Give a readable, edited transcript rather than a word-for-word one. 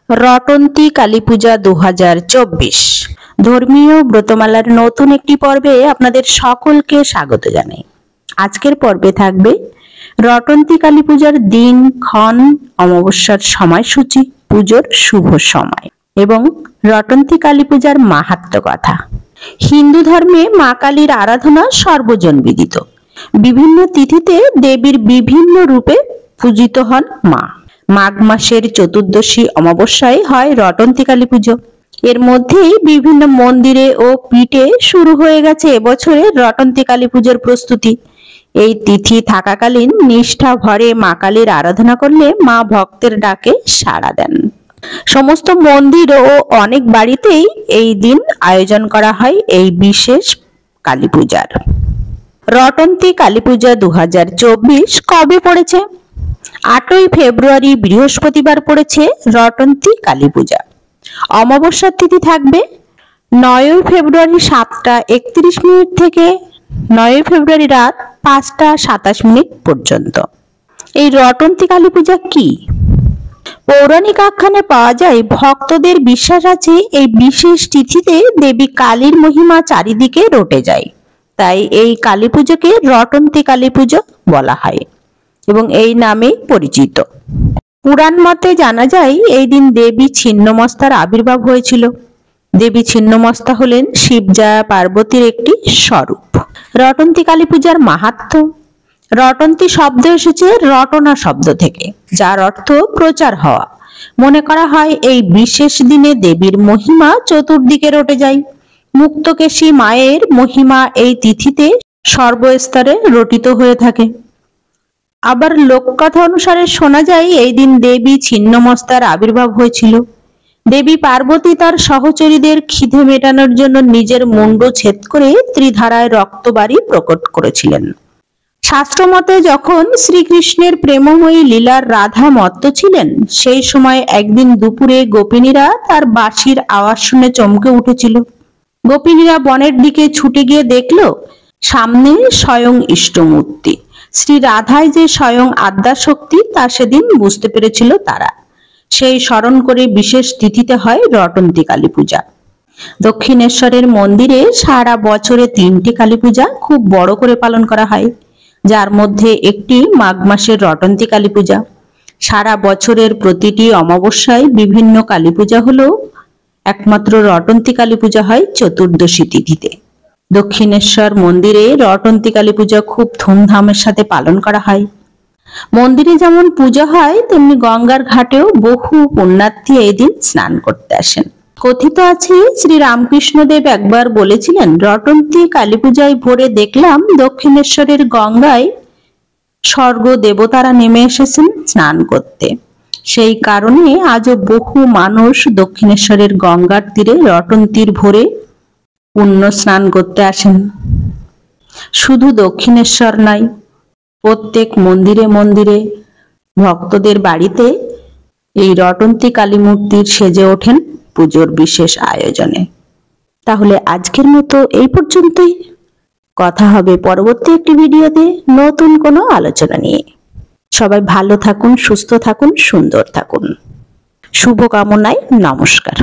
রটন্তী কালীপূজা 2024 ধর্মীয় ব্রতমালার নতুন একটি পর্বে আপনাদের সকলকে স্বাগত জানাই। আজকের পর্বে থাকবে রটন্তী কালীপূজার দিন, ক্ষণ, অমাবস্যার সময়সূচি, পুজোর শুভ সময় এবং রটন্তী কালীপূজার মাহাত্ম্য কথা। হিন্দু ধর্মে মা কালীর আরাধনা সর্বজন বিদিত। বিভিন্ন তিথিতে দেবীর বিভিন্ন রূপে পূজিত হন মা। মাঘ মাসের চতুর্দশী অমাবস্যায় হয় রটন্তী কালী পুজো। এর মধ্যেই বিভিন্ন মন্দিরে ও পীঠে শুরু হয়ে গেছে এবছরের রটন্তী কালী পুজোর প্রস্তুতি। এই তিথি থাকাকালীন নিষ্ঠা ভরে মা কালীর আরাধনা করলে মা ভক্তের ডাকে সাড়া দেন। সমস্ত মন্দির ও অনেক বাড়িতেই এই দিন আয়োজন করা হয় এই বিশেষ কালী পূজার। রটন্তী কালী পূজা 2024 কবে পড়েছে? 8ই ফেব্রুয়ারি বৃহস্পতিবার পড়েছে রটন্তী কালী পূজা। অমাবস্যার তিথি থাকবে 9ই ফেব্রুয়ারি 7টা 31 থেকে 9ই ফেব্রুয়ারি রাত 5টা 27 পর্যন্ত। এই রটন্তী কালী পূজা কি? পৌরাণিক আখ্যানে পাওয়া যায়, ভক্তদের বিশ্বাস আছে এই বিশেষ তিথিতে দেবী কালীর মহিমা চারিদিকে রটে যায়। তাই এই কালী পুজোকে রটন্তী কালী পুজো বলা হয় এবং এই নামে পরিচিত। পুরাণ মতে জানা যায় এই দিন দেবী ছিন্নমস্তার আবির্ভাব হয়েছিল। দেবী ছিন্নমস্তা হলেন শিবজা পার্বতীর একটি স্বরূপ। রটন্তী কালী পূজার মাহাত্ম্য। রটন্তী শব্দ এসেছে রটনা শব্দ থেকে, যার অর্থ প্রচার হওয়া। মনে করা হয় এই বিশেষ দিনে দেবীর মহিমা চতুর্দিকে রটে যায়। মুক্তকেশী মায়ের মহিমা এই তিথিতে সর্বস্তরে রটিত হয়ে থাকে। আবার লোককথা অনুসারে শোনা যায় এই দিন দেবী ছিন্নমস্তার আবির্ভাব হয়েছিল। দেবী পার্বতী তার সহচরীদের খিদে মেটানোর জন্য নিজের মুন্ড ছেদ করে ত্রিধারায় রক্তবাড়ি প্রকট করেছিলেন। শাস্ত্রমতে যখন শ্রীকৃষ্ণের প্রেমময়ী লীলার রাধা মত্ত ছিলেন, সেই সময় একদিন দুপুরে গোপিনীরা তার বাঁশির আওয়াজ শুনে চমকে উঠেছিল। গোপিনীরা বনের দিকে ছুটে গিয়ে দেখল সামনে স্বয়ং ইষ্টমূর্তি শ্রী রাধাই যে স্বয়ং আদ্যাশক্তি তা সেদিন বুঝতে পেরেছিল তারা। সেই স্মরণ করে বিশেষ তিথিতে হয় রটন্তী কালী পূজা। দক্ষিণেশ্বরের মন্দিরে সারা বছরে 3টি কালী পূজা খুব বড় করে পালন করা হয়, যার মধ্যে একটি মাঘ মাসের রটন্তী কালী পূজা। সারা বছরের প্রতিটি অমাবস্যায় বিভিন্ন কালী পূজা হলেও একমাত্র রটন্তী কালী পূজা হয় চতুর্দশী তিথিতে। দক্ষিণেশ্বর মন্দিরে রটন্তী কালী পূজা খুব ধুমধামের সাথে পালন করা হয়। মন্দিরে যেমন পূজা হয় তেমনি গঙ্গার ঘাটেও বহু পুণ্যার্থী এই দিন স্নান করতে আসেন। কথিত আছে শ্রী রামকৃষ্ণদেব একবার বলেছিলেন, রটন্তী কালী পূজায় ভোরে দেখলাম দক্ষিণেশ্বরের গঙ্গায় স্বর্গ দেবতারা নেমে এসেছেন স্নান করতে। সেই কারণে আজও বহু মানুষ দক্ষিণেশ্বরের গঙ্গার তীরে রটন্তীর ভোরে পুণ্য স্নান করতে আসেন। শুধু দক্ষিণেশ্বর নয়, প্রত্যেক মন্দিরে মন্দিরে ভক্তদের বাড়িতে এই রটন্তী কালী মূর্তির সেজে ওঠেন পুজোর বিশেষ আয়োজনে। তাহলে আজকের মতো এই পর্যন্তই। কথা হবে পরবর্তী একটি ভিডিওতে নতুন কোনো আলোচনা নিয়ে। সবাই ভালো থাকুন, সুস্থ থাকুন, সুন্দর থাকুন। শুভকামনায় নমস্কার।